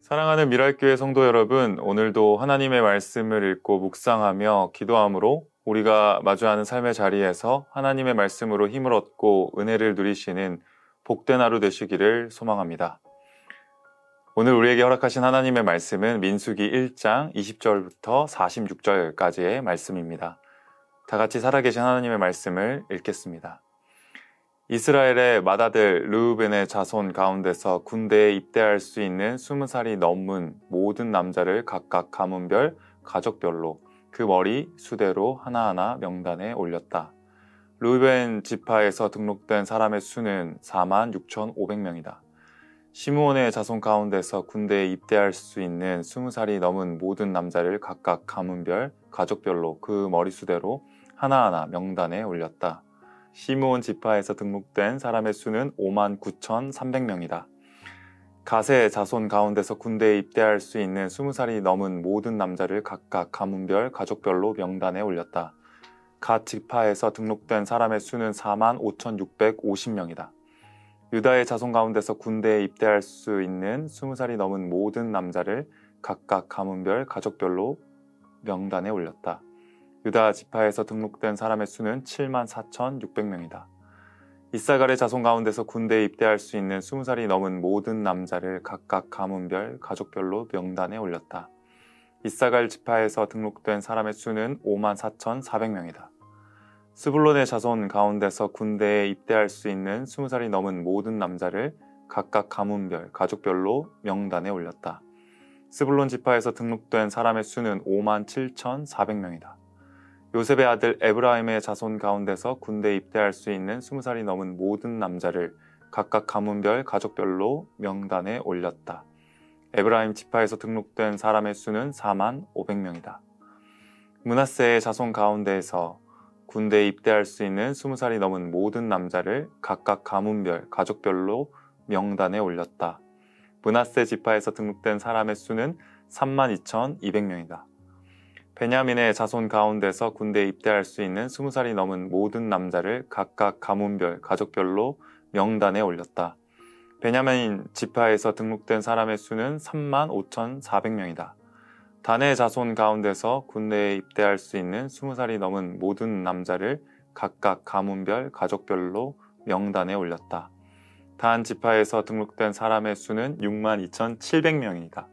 사랑하는 미랄교회 성도 여러분, 오늘도 하나님의 말씀을 읽고 묵상하며 기도함으로 우리가 마주하는 삶의 자리에서 하나님의 말씀으로 힘을 얻고 은혜를 누리시는 복된 하루 되시기를 소망합니다. 오늘 우리에게 허락하신 하나님의 말씀은 민수기 1장 20절부터 46절까지의 말씀입니다. 다 같이 살아계신 하나님의 말씀을 읽겠습니다. 이스라엘의 맏아들 르우벤의 자손 가운데서 군대에 입대할 수 있는 20살이 넘은 모든 남자를 각각 가문별, 가족별로 그 머리 수대로 하나하나 명단에 올렸다. 르우벤 지파에서 등록된 사람의 수는 46,500명이다. 시므온의 자손 가운데서 군대에 입대할 수 있는 20살이 넘은 모든 남자를 각각 가문별, 가족별로 그 머리 수대로 하나하나 명단에 올렸다. 시므온 지파에서 등록된 사람의 수는 59,300명이다. 갓의 자손 가운데서 군대에 입대할 수 있는 20살이 넘은 모든 남자를 각각 가문별, 가족별로 명단에 올렸다. 갓 지파에서 등록된 사람의 수는 45,650명이다. 유다의 자손 가운데서 군대에 입대할 수 있는 20살이 넘은 모든 남자를 각각 가문별, 가족별로 명단에 올렸다. 유다 지파에서 등록된 사람의 수는 74,600명이다. 이사갈의 자손 가운데서 군대에 입대할 수 있는 20살이 넘은 모든 남자를 각각 가문별, 가족별로 명단에 올렸다. 이사갈 지파에서 등록된 사람의 수는 54,400명이다. 스불론의 자손 가운데서 군대에 입대할 수 있는 20살이 넘은 모든 남자를 각각 가문별, 가족별로 명단에 올렸다. 스불론 지파에서 등록된 사람의 수는 57,400명이다. 요셉의 아들 에브라임의 자손 가운데서 군대에 입대할 수 있는 20살이 넘은 모든 남자를 각각 가문별, 가족별로 명단에 올렸다. 에브라임 지파에서 등록된 사람의 수는 45,000명이다. 므낫세의 자손 가운데에서 군대에 입대할 수 있는 20살이 넘은 모든 남자를 각각 가문별, 가족별로 명단에 올렸다. 므낫세 지파에서 등록된 사람의 수는 32,200명이다. 베냐민의 자손 가운데서 군대에 입대할 수 있는 20살이 넘은 모든 남자를 각각 가문별, 가족별로 명단에 올렸다. 베냐민 지파에서 등록된 사람의 수는 35,400명이다. 단의 자손 가운데서 군대에 입대할 수 있는 20살이 넘은 모든 남자를 각각 가문별, 가족별로 명단에 올렸다. 단 지파에서 등록된 사람의 수는 62,700명이다.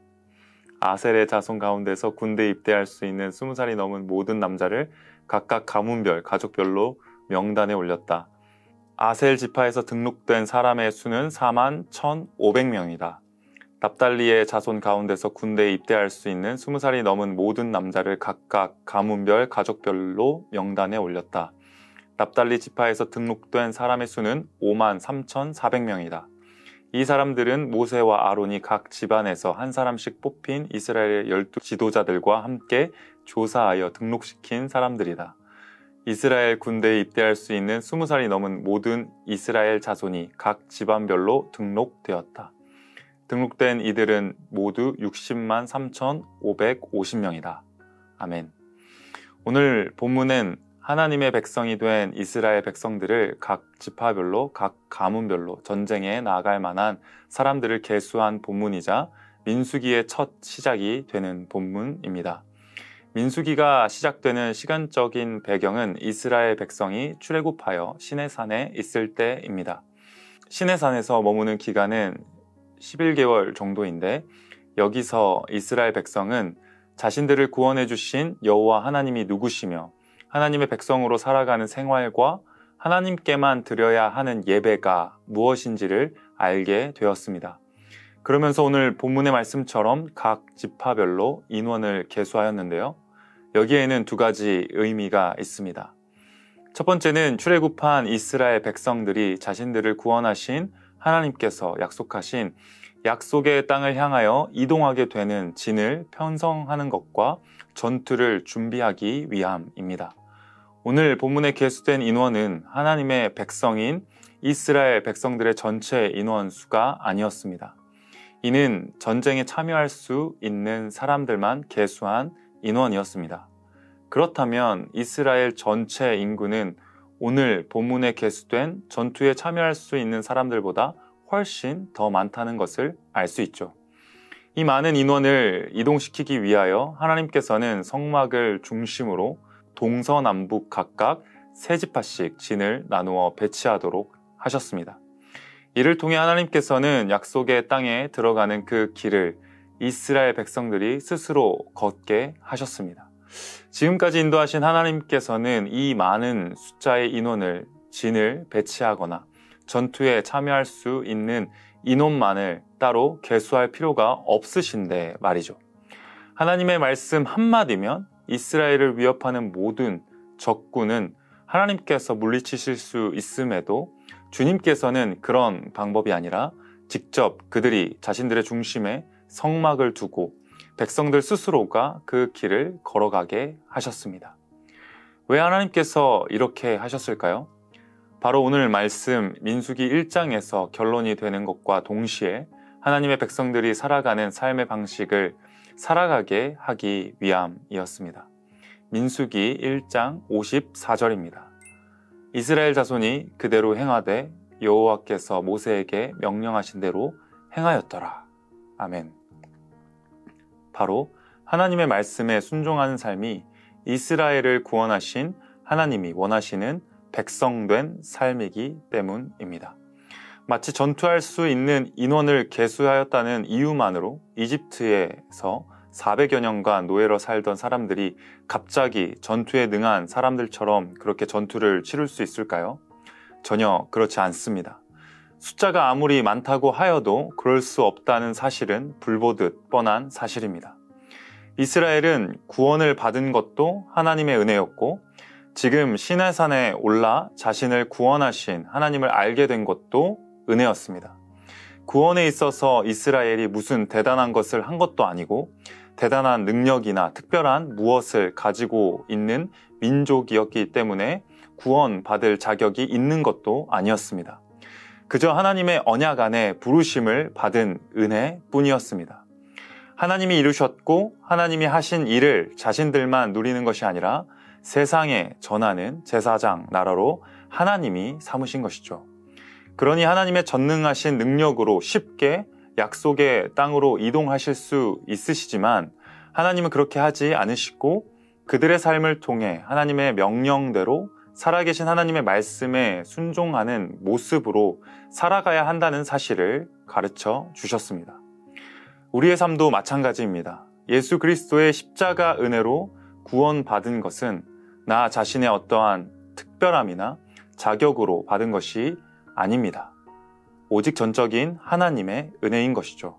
아셀의 자손 가운데서 군대에 입대할 수 있는 20살이 넘은 모든 남자를 각각 가문별, 가족별로 명단에 올렸다. 아셀 지파에서 등록된 사람의 수는 41,500명이다. 납달리의 자손 가운데서 군대에 입대할 수 있는 20살이 넘은 모든 남자를 각각 가문별, 가족별로 명단에 올렸다. 납달리 지파에서 등록된 사람의 수는 53,400명이다. 이 사람들은 모세와 아론이 각 집안에서 한 사람씩 뽑힌 이스라엘의 12 지도자들과 함께 조사하여 등록시킨 사람들이다. 이스라엘 군대에 입대할 수 있는 20살이 넘은 모든 이스라엘 자손이 각 집안별로 등록되었다. 등록된 이들은 모두 603,550명이다. 아멘. 오늘 본문은 하나님의 백성이 된 이스라엘 백성들을 각 지파별로, 각 가문별로 전쟁에 나아갈 만한 사람들을 계수한 본문이자 민수기의 첫 시작이 되는 본문입니다. 민수기가 시작되는 시간적인 배경은 이스라엘 백성이 출애굽하여 시내산에 있을 때입니다. 시내산에서 머무는 기간은 11개월 정도인데 여기서 이스라엘 백성은 자신들을 구원해 주신 여호와 하나님이 누구시며 하나님의 백성으로 살아가는 생활과 하나님께만 드려야 하는 예배가 무엇인지를 알게 되었습니다. 그러면서 오늘 본문의 말씀처럼 각 지파별로 인원을 계수하였는데요. 여기에는 두 가지 의미가 있습니다. 첫 번째는 출애굽한 이스라엘 백성들이 자신들을 구원하신 하나님께서 약속하신 약속의 땅을 향하여 이동하게 되는 진을 편성하는 것과 전투를 준비하기 위함입니다. 오늘 본문에 계수된 인원은 하나님의 백성인 이스라엘 백성들의 전체 인원 수가 아니었습니다. 이는 전쟁에 참여할 수 있는 사람들만 계수한 인원이었습니다. 그렇다면 이스라엘 전체 인구는 오늘 본문에 계수된 전투에 참여할 수 있는 사람들보다 훨씬 더 많다는 것을 알 수 있죠. 이 많은 인원을 이동시키기 위하여 하나님께서는 성막을 중심으로 동서남북 각각 세 지파씩 진을 나누어 배치하도록 하셨습니다. 이를 통해 하나님께서는 약속의 땅에 들어가는 그 길을 이스라엘 백성들이 스스로 걷게 하셨습니다. 지금까지 인도하신 하나님께서는 이 많은 숫자의 인원을 진을 배치하거나 전투에 참여할 수 있는 인원만을 따로 계수할 필요가 없으신데 말이죠. 하나님의 말씀 한마디면 이스라엘을 위협하는 모든 적군은 하나님께서 물리치실 수 있음에도 주님께서는 그런 방법이 아니라 직접 그들이 자신들의 중심에 성막을 두고 백성들 스스로가 그 길을 걸어가게 하셨습니다. 왜 하나님께서 이렇게 하셨을까요? 바로 오늘 말씀 민수기 1장에서 결론이 되는 것과 동시에 하나님의 백성들이 살아가는 삶의 방식을 살아가게 하기 위함이었습니다. 민수기 1장 54절입니다. 이스라엘 자손이 그대로 행하되 여호와께서 모세에게 명령하신 대로 행하였더라. 아멘. 바로 하나님의 말씀에 순종하는 삶이 이스라엘을 구원하신 하나님이 원하시는 백성된 삶이기 때문입니다. 마치 전투할 수 있는 인원을 계수하였다는 이유만으로 이집트에서 400여 년간 노예로 살던 사람들이 갑자기 전투에 능한 사람들처럼 그렇게 전투를 치를 수 있을까요? 전혀 그렇지 않습니다. 숫자가 아무리 많다고 하여도 그럴 수 없다는 사실은 불보듯 뻔한 사실입니다. 이스라엘은 구원을 받은 것도 하나님의 은혜였고 지금 시내산에 올라 자신을 구원하신 하나님을 알게 된 것도 은혜였습니다. 구원에 있어서 이스라엘이 무슨 대단한 것을 한 것도 아니고 대단한 능력이나 특별한 무엇을 가지고 있는 민족이었기 때문에 구원받을 자격이 있는 것도 아니었습니다. 그저 하나님의 언약 안에 부르심을 받은 은혜뿐이었습니다. 하나님이 이루셨고 하나님이 하신 일을 자신들만 누리는 것이 아니라 세상에 전하는 제사장 나라로 하나님이 삼으신 것이죠. 그러니 하나님의 전능하신 능력으로 쉽게 약속의 땅으로 이동하실 수 있으시지만 하나님은 그렇게 하지 않으시고 그들의 삶을 통해 하나님의 명령대로 살아계신 하나님의 말씀에 순종하는 모습으로 살아가야 한다는 사실을 가르쳐 주셨습니다. 우리의 삶도 마찬가지입니다. 예수 그리스도의 십자가 은혜로 구원받은 것은 나 자신의 어떠한 특별함이나 자격으로 받은 것이 아닙니다. 오직 전적인 하나님의 은혜인 것이죠.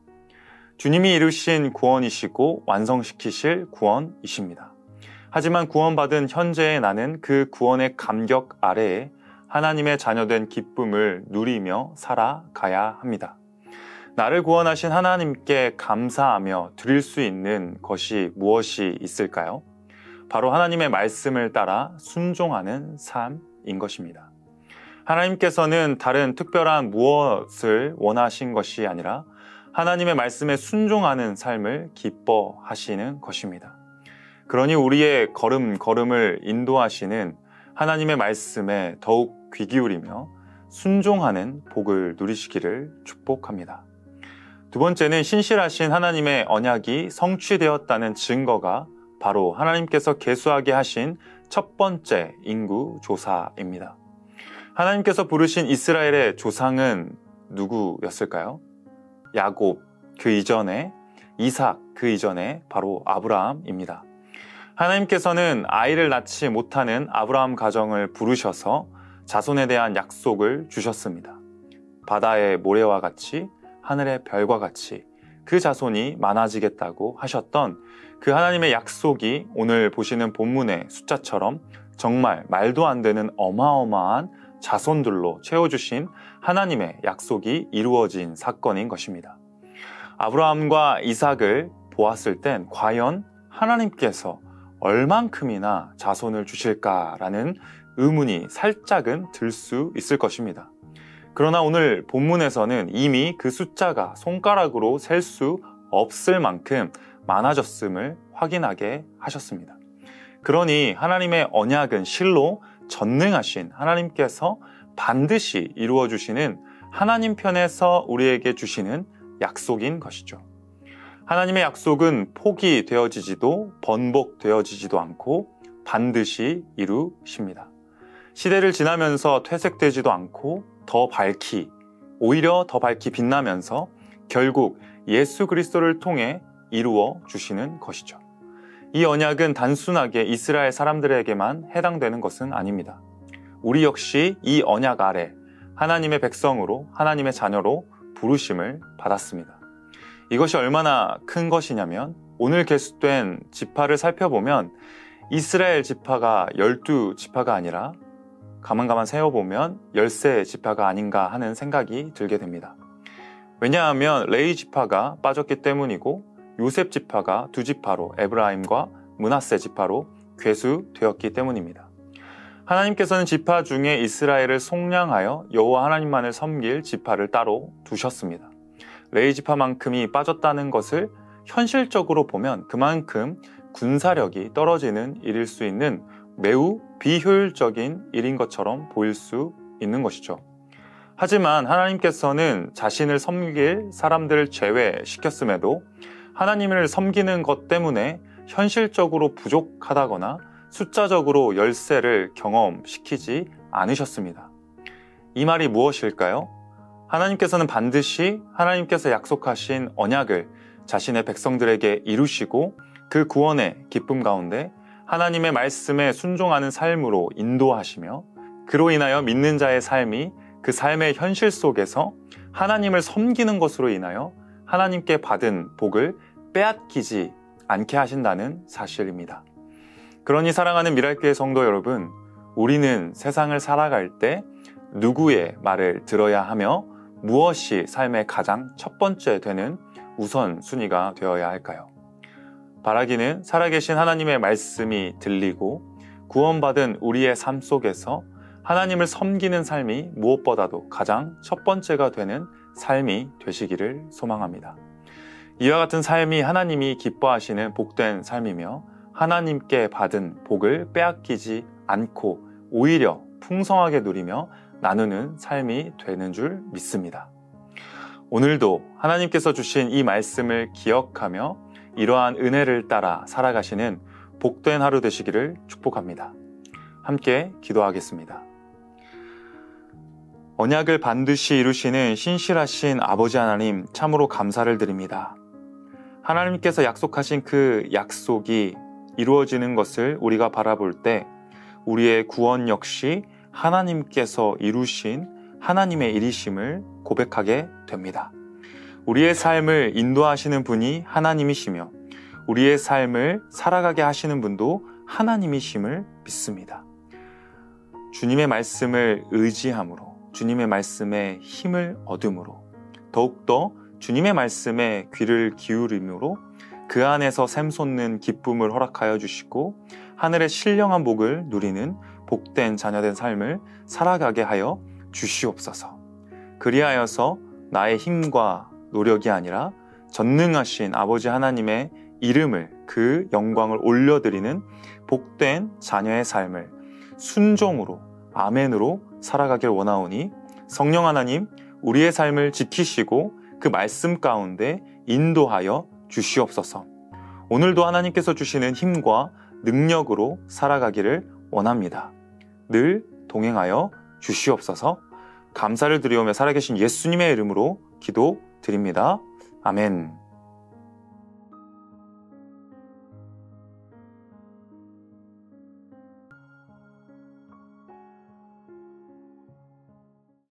주님이 이루신 구원이시고 완성시키실 구원이십니다. 하지만 구원받은 현재의 나는 그 구원의 감격 아래에 하나님의 자녀된 기쁨을 누리며 살아가야 합니다. 나를 구원하신 하나님께 감사하며 드릴 수 있는 것이 무엇이 있을까요? 바로 하나님의 말씀을 따라 순종하는 삶인 것입니다. 하나님께서는 다른 특별한 무엇을 원하신 것이 아니라 하나님의 말씀에 순종하는 삶을 기뻐하시는 것입니다. 그러니 우리의 걸음걸음을 인도하시는 하나님의 말씀에 더욱 귀 기울이며 순종하는 복을 누리시기를 축복합니다. 두 번째는 신실하신 하나님의 언약이 성취되었다는 증거가 바로 하나님께서 계수하게 하신 첫 번째 인구 조사입니다. 하나님께서 부르신 이스라엘의 조상은 누구였을까요? 야곱 그 이전에, 이삭 그 이전에 바로 아브라함입니다. 하나님께서는 아이를 낳지 못하는 아브라함 가정을 부르셔서 자손에 대한 약속을 주셨습니다. 바다의 모래와 같이 하늘의 별과 같이 그 자손이 많아지겠다고 하셨던 그 하나님의 약속이 오늘 보시는 본문의 숫자처럼 정말 말도 안 되는 어마어마한 자손들로 채워주신 하나님의 약속이 이루어진 사건인 것입니다. 아브라함과 이삭을 보았을 땐 과연 하나님께서 얼만큼이나 자손을 주실까라는 의문이 살짝은 들 수 있을 것입니다. 그러나 오늘 본문에서는 이미 그 숫자가 손가락으로 셀 수 없을 만큼 많아졌음을 확인하게 하셨습니다. 그러니 하나님의 언약은 실로 전능하신 하나님께서 반드시 이루어 주시는 하나님 편에서 우리에게 주시는 약속인 것이죠. 하나님의 약속은 포기되어지지도 번복되어지지도 않고 반드시 이루십니다. 시대를 지나면서 퇴색되지도 않고 오히려 더 밝히 빛나면서 결국 예수 그리스도를 통해 이루어 주시는 것이죠. 이 언약은 단순하게 이스라엘 사람들에게만 해당되는 것은 아닙니다. 우리 역시 이 언약 아래 하나님의 백성으로, 하나님의 자녀로 부르심을 받았습니다. 이것이 얼마나 큰 것이냐면 오늘 계수된 지파를 살펴보면 이스라엘 지파가 12지파가 아니라 가만 세어보면 13지파가 아닌가 하는 생각이 들게 됩니다. 왜냐하면 레위 지파가 빠졌기 때문이고 요셉 지파가 2지파로 에브라임과 므낫세 지파로 괴수되었기 때문입니다. 하나님께서는 지파 중에 이스라엘을 속량하여 여호와 하나님만을 섬길 지파를 따로 두셨습니다. 레위 지파만큼이 빠졌다는 것을 현실적으로 보면 그만큼 군사력이 떨어지는 일일 수 있는 매우 비효율적인 일인 것처럼 보일 수 있는 것이죠. 하지만 하나님께서는 자신을 섬길 사람들을 제외시켰음에도 하나님을 섬기는 것 때문에 현실적으로 부족하다거나 숫자적으로 열세를 경험시키지 않으셨습니다. 이 말이 무엇일까요? 하나님께서는 반드시 하나님께서 약속하신 언약을 자신의 백성들에게 이루시고 그 구원의 기쁨 가운데 하나님의 말씀에 순종하는 삶으로 인도하시며 그로 인하여 믿는 자의 삶이 그 삶의 현실 속에서 하나님을 섬기는 것으로 인하여 하나님께 받은 복을 빼앗기지 않게 하신다는 사실입니다. 그러니 사랑하는 미랄교회 성도 여러분, 우리는 세상을 살아갈 때 누구의 말을 들어야 하며 무엇이 삶의 가장 첫 번째 되는 우선순위가 되어야 할까요? 바라기는 살아계신 하나님의 말씀이 들리고 구원받은 우리의 삶 속에서 하나님을 섬기는 삶이 무엇보다도 가장 첫 번째가 되는 삶이 되시기를 소망합니다. 이와 같은 삶이 하나님이 기뻐하시는 복된 삶이며 하나님께 받은 복을 빼앗기지 않고 오히려 풍성하게 누리며 나누는 삶이 되는 줄 믿습니다. 오늘도 하나님께서 주신 이 말씀을 기억하며 이러한 은혜를 따라 살아가시는 복된 하루 되시기를 축복합니다. 함께 기도하겠습니다. 언약을 반드시 이루시는 신실하신 아버지 하나님, 참으로 감사를 드립니다. 하나님께서 약속하신 그 약속이 이루어지는 것을 우리가 바라볼 때 우리의 구원 역시 하나님께서 이루신 하나님의 일이심을 고백하게 됩니다. 우리의 삶을 인도하시는 분이 하나님이시며 우리의 삶을 살아가게 하시는 분도 하나님이심을 믿습니다. 주님의 말씀을 의지함으로, 주님의 말씀에 힘을 얻음으로, 더욱더 주님의 말씀에 귀를 기울임으로 그 안에서 샘솟는 기쁨을 허락하여 주시고 하늘의 신령한 복을 누리는 복된 자녀된 삶을 살아가게 하여 주시옵소서. 그리하여서 나의 힘과 노력이 아니라 전능하신 아버지 하나님의 이름을, 그 영광을 올려드리는 복된 자녀의 삶을 순종으로, 아멘으로 살아가길 원하오니 성령 하나님, 우리의 삶을 지키시고 그 말씀 가운데 인도하여 주시옵소서. 오늘도 하나님께서 주시는 힘과 능력으로 살아가기를 원합니다. 늘 동행하여 주시옵소서. 감사를 드리오며 살아계신 예수님의 이름으로 기도드립니다. 아멘.